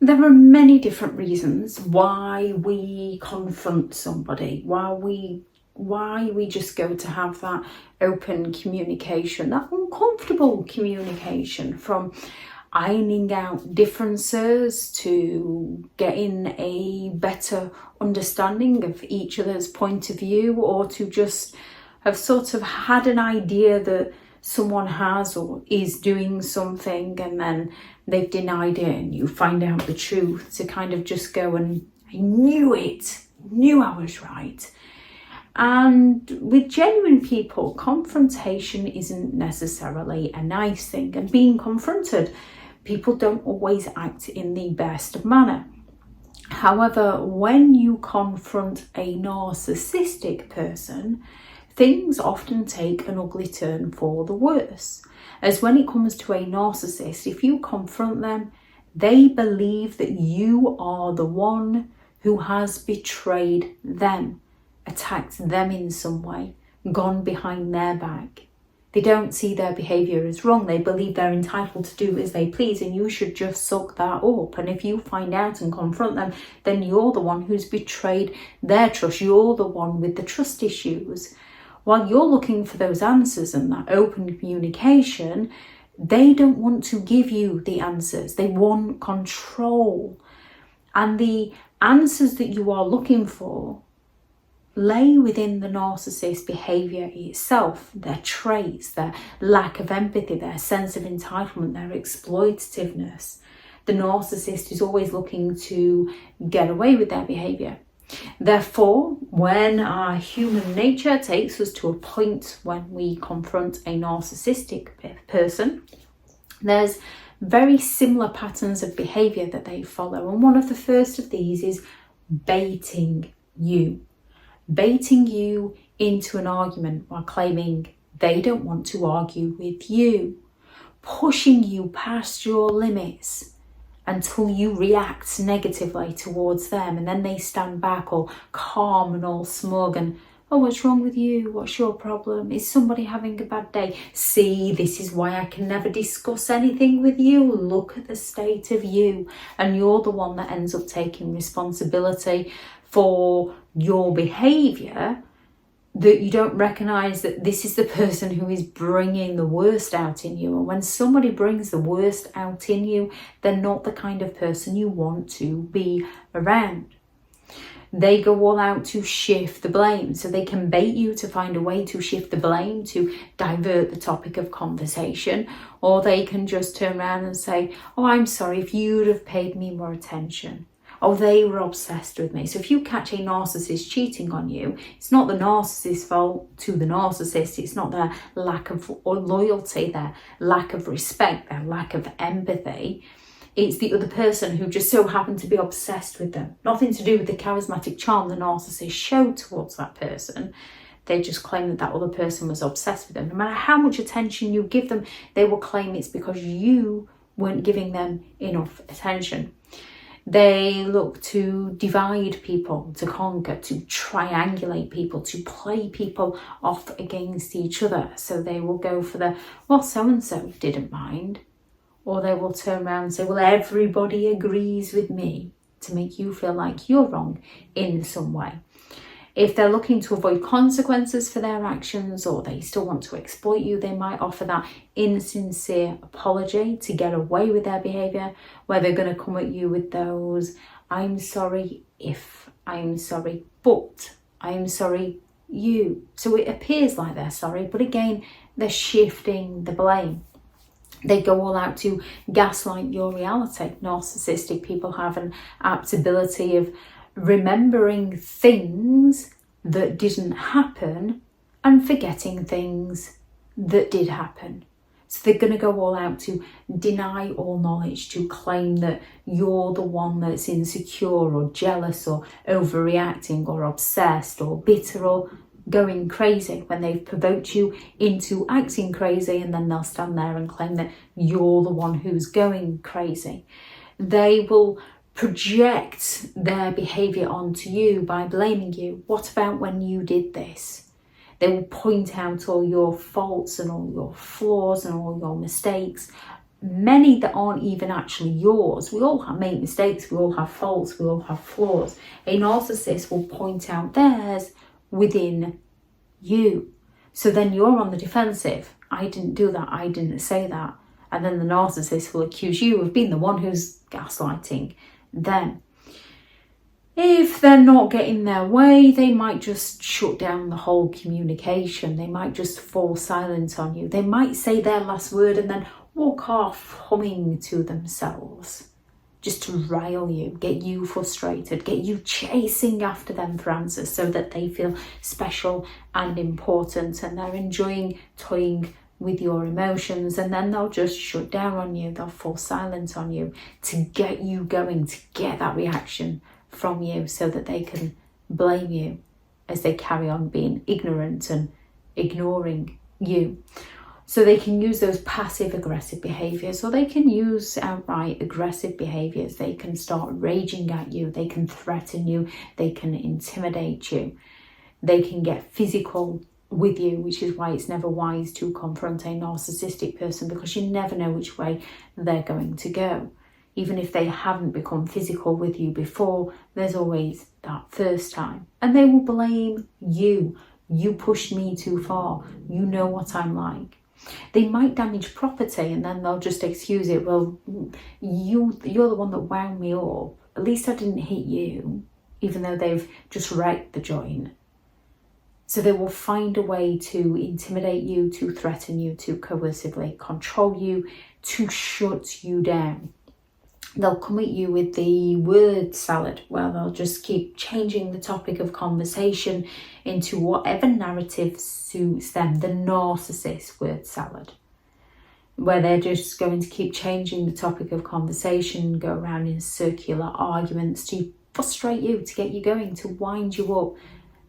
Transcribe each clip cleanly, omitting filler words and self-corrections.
There are many different reasons why we confront somebody, why we just go to have that open communication, that uncomfortable communication, from ironing out differences to getting a better understanding of each other's point of view, or to just have sort of had an idea that someone has or is doing something and then they've denied it and you find out the truth, to kind of just go and I knew I was right. And with genuine people, confrontation isn't necessarily a nice thing, and being confronted, people don't always act in the best manner. However, when you confront a narcissistic person, things often take an ugly turn for the worse. As when it comes to a narcissist, if you confront them, they believe that you are the one who has betrayed them, attacked them in some way, gone behind their back. They don't see their behaviour as wrong. They believe they're entitled to do as they please, and you should just suck that up. And if you find out and confront them, then you're the one who's betrayed their trust. You're the one with the trust issues. While you're looking for those answers and that open communication, they don't want to give you the answers. They want control. And the answers that you are looking for lay within the narcissist behaviour itself, their traits, their lack of empathy, their sense of entitlement, their exploitativeness. The narcissist is always looking to get away with their behaviour. Therefore, when our human nature takes us to a point when we confront a narcissistic person, there's very similar patterns of behaviour that they follow. And one of the first of these is baiting you. Baiting you into an argument while claiming they don't want to argue with you. Pushing you past your limits until you react negatively towards them, and then they stand back all calm and all smug and, oh, what's wrong with you? What's your problem? Is somebody having a bad day? See, this is why I can never discuss anything with you. Look at the state of you. And you're the one that ends up taking responsibility for your behaviour, that you don't recognise that this is the person who is bringing the worst out in you. And when somebody brings the worst out in you, they're not the kind of person you want to be around. They go all out to shift the blame, so they can bait you to find a way to shift the blame, to divert the topic of conversation, or they can just turn around and say, oh, I'm sorry, if you'd have paid me more attention. Oh, they were obsessed with me. So if you catch a narcissist cheating on you, it's not the narcissist's fault to the narcissist. It's not their lack of loyalty, their lack of respect, their lack of empathy. It's the other person who just so happened to be obsessed with them. Nothing to do with the charismatic charm the narcissist showed towards that person. They just claim that that other person was obsessed with them. No matter how much attention you give them, they will claim it's because you weren't giving them enough attention. They look to divide people, to conquer, to triangulate people, to play people off against each other. So they will go for the, well, so-and-so didn't mind. Or they will turn around and say, well, everybody agrees with me, to make you feel like you're wrong in some way. If they're looking to avoid consequences for their actions, or they still want to exploit you, they might offer that insincere apology to get away with their behaviour, where they're going to come at you with those, I'm sorry if, I'm sorry but, I'm sorry you. So it appears like they're sorry, but again, they're shifting the blame. They go all out to gaslight your reality. Narcissistic people have an apt ability of remembering things that didn't happen and forgetting things that did happen. So they're going to go all out to deny all knowledge, to claim that you're the one that's insecure or jealous or overreacting or obsessed or bitter or going crazy, when they've provoked you into acting crazy, and then they'll stand there and claim that you're the one who's going crazy. They will project their behaviour onto you by blaming you. What about when you did this? They will point out all your faults and all your flaws and all your mistakes many that aren't even actually yours. We all make mistakes, we all have faults, we all have flaws. A narcissist will point out theirs within you. So then you're on the defensive. I didn't do that, I didn't say that. And then the narcissist will accuse you of being the one who's gaslighting them. If they're not getting their way, they might just shut down the whole communication. They might just fall silent on you. They might say their last word and then walk off humming to themselves, just to rile you, get you frustrated, get you chasing after them for answers so that they feel special and important, and they're enjoying toying with your emotions. And then they'll just shut down on you. They'll fall silent on you to get you going, to get that reaction from you so that they can blame you as they carry on being ignorant and ignoring you. So they can use those passive aggressive behaviours, or they can use outright aggressive behaviours. They can start raging at you, they can threaten you, they can intimidate you, they can get physical with you, which is why it's never wise to confront a narcissistic person, because you never know which way they're going to go. Even if they haven't become physical with you before, there's always that first time. And they will blame you. You pushed me too far. You know what I'm like. They might damage property and then they'll just excuse it. Well, you're the one that wound me up. At least I didn't hit you, even though they've just wrecked the joint. So they will find a way to intimidate you, to threaten you, to coercively control you, to shut you down. They'll come at you with the word salad, where they'll just keep changing the topic of conversation into whatever narrative suits them. The narcissist word salad, where they're just going to keep changing the topic of conversation, go around in circular arguments to frustrate you, to get you going, to wind you up,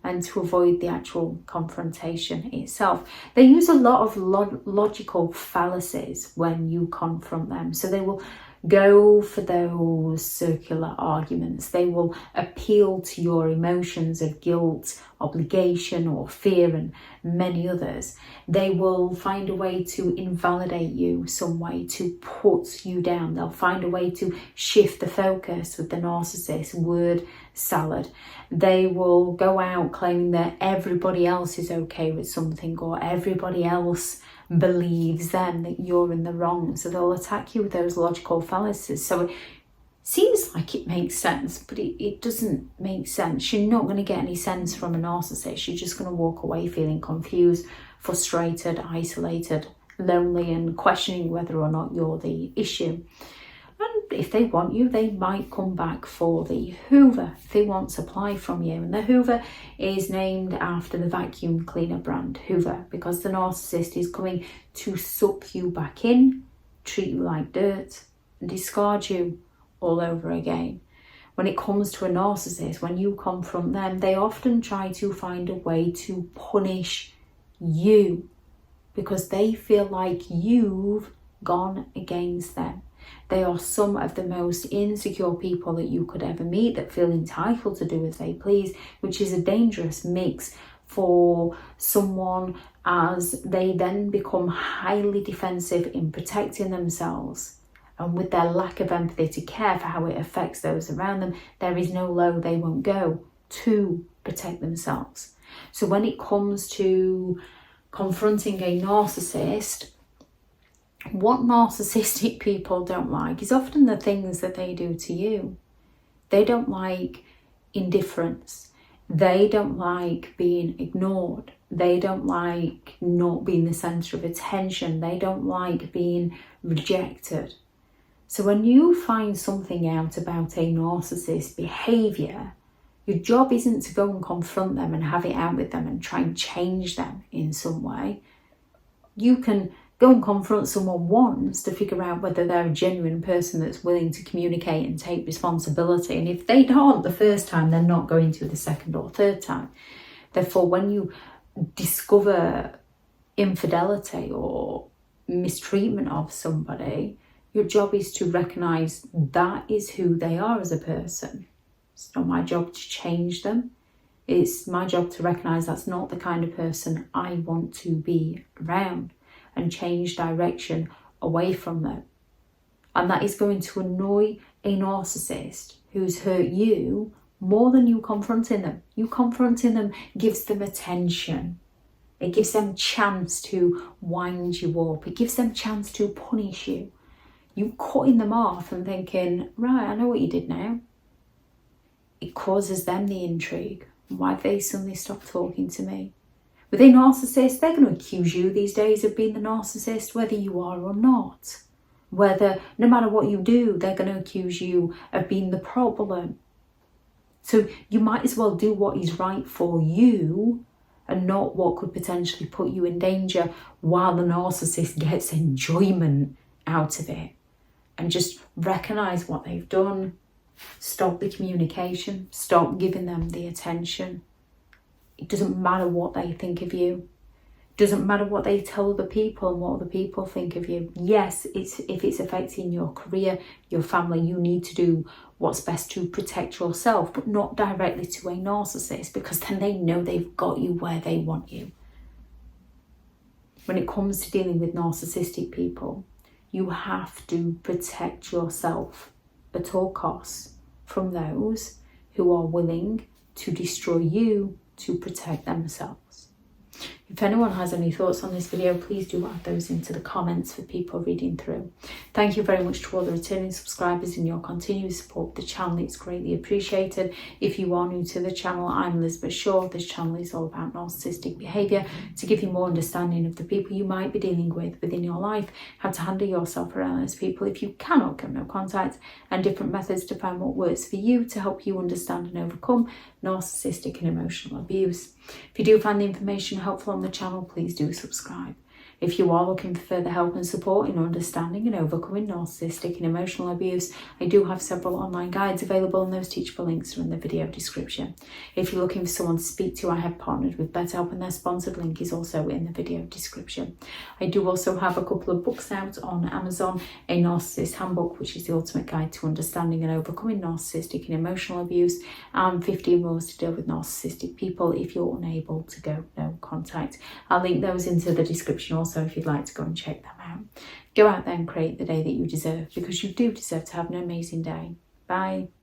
and to avoid the actual confrontation itself. They use a lot of logical fallacies when you confront them. So they will go for those circular arguments. They will appeal to your emotions of guilt, obligation, or fear, and many others. They will find a way to invalidate you, some way to put you down. They'll find a way to shift the focus with the narcissist word salad. They will go out claiming that everybody else is okay with something, or everybody else believes then that you're in the wrong. So they'll attack you with those logical fallacies. So it seems like it makes sense, but it doesn't make sense. You're not going to get any sense from a narcissist. You're just going to walk away feeling confused, frustrated, isolated, lonely, and questioning whether or not you're the issue. And if they want you, they might come back for the Hoover if they want supply from you. And the Hoover is named after the vacuum cleaner brand Hoover, because the narcissist is coming to suck you back in, treat you like dirt, and discard you all over again. When it comes to a narcissist, when you confront them, they often try to find a way to punish you because they feel like you've gone against them. They are some of the most insecure people that you could ever meet, that feel entitled to do as they please, which is a dangerous mix for someone, as they then become highly defensive in protecting themselves. And with their lack of empathy to care for how it affects those around them, there is no low they won't go to protect themselves. So when it comes to confronting a narcissist, what narcissistic people don't like is often the things that they do to you. They don't like indifference. They don't like being ignored. They don't like not being the centre of attention. They don't like being rejected. So when you find something out about a narcissist behaviour, your job isn't to go and confront them and have it out with them and try and change them in some way. You can go and confront someone once to figure out whether they're a genuine person that's willing to communicate and take responsibility. And if they don't the first time, they're not going to the second or third time. Therefore, when you discover infidelity or mistreatment of somebody, your job is to recognise that is who they are as a person. It's not my job to change them. It's my job to recognise that's not the kind of person I want to be around, and change direction away from them. And that is going to annoy a narcissist who's hurt you more than you confronting them. You confronting them gives them attention. It gives them a chance to wind you up. It gives them a chance to punish you. You cutting them off and thinking, right, I know what you did now. It causes them the intrigue. Why have they suddenly stopped talking to me? With a narcissist, they're going to accuse you these days of being the narcissist, whether you are or not. Whether, no matter what you do, they're going to accuse you of being the problem. So you might as well do what is right for you and not what could potentially put you in danger while the narcissist gets enjoyment out of it. And just recognise what they've done. Stop the communication. Stop giving them the attention. It doesn't matter what they think of you. It doesn't matter what they tell other people and what other people think of you. Yes, if it's affecting your career, your family, you need to do what's best to protect yourself, but not directly to a narcissist, because then they know they've got you where they want you. When it comes to dealing with narcissistic people, you have to protect yourself at all costs from those who are willing to destroy you to protect themselves. If anyone has any thoughts on this video, please do add those into the comments for people reading through. Thank you very much to all the returning subscribers and your continued support of the channel. It's greatly appreciated. If you are new to the channel, I'm Elizabeth Shaw. This channel is all about narcissistic behaviour to give you more understanding of the people you might be dealing with within your life, how to handle yourself around those people if you cannot get no contact, and different methods to find what works for you to help you understand and overcome narcissistic and emotional abuse. If you do find the information helpful on the channel, please do subscribe. If you are looking for further help and support in understanding and overcoming narcissistic and emotional abuse, I do have several online guides available, and those teachable links are in the video description. If you're looking for someone to speak to, I have partnered with BetterHelp, and their sponsored link is also in the video description. I do also have a couple of books out on Amazon, a Narcissist Handbook, which is the ultimate guide to understanding and overcoming narcissistic and emotional abuse, and 15 rules to deal with narcissistic people if you're unable to go no contact. I'll link those into the description also if you'd like to go and check them out. Go out there and create the day that you deserve, because you do deserve to have an amazing day. Bye.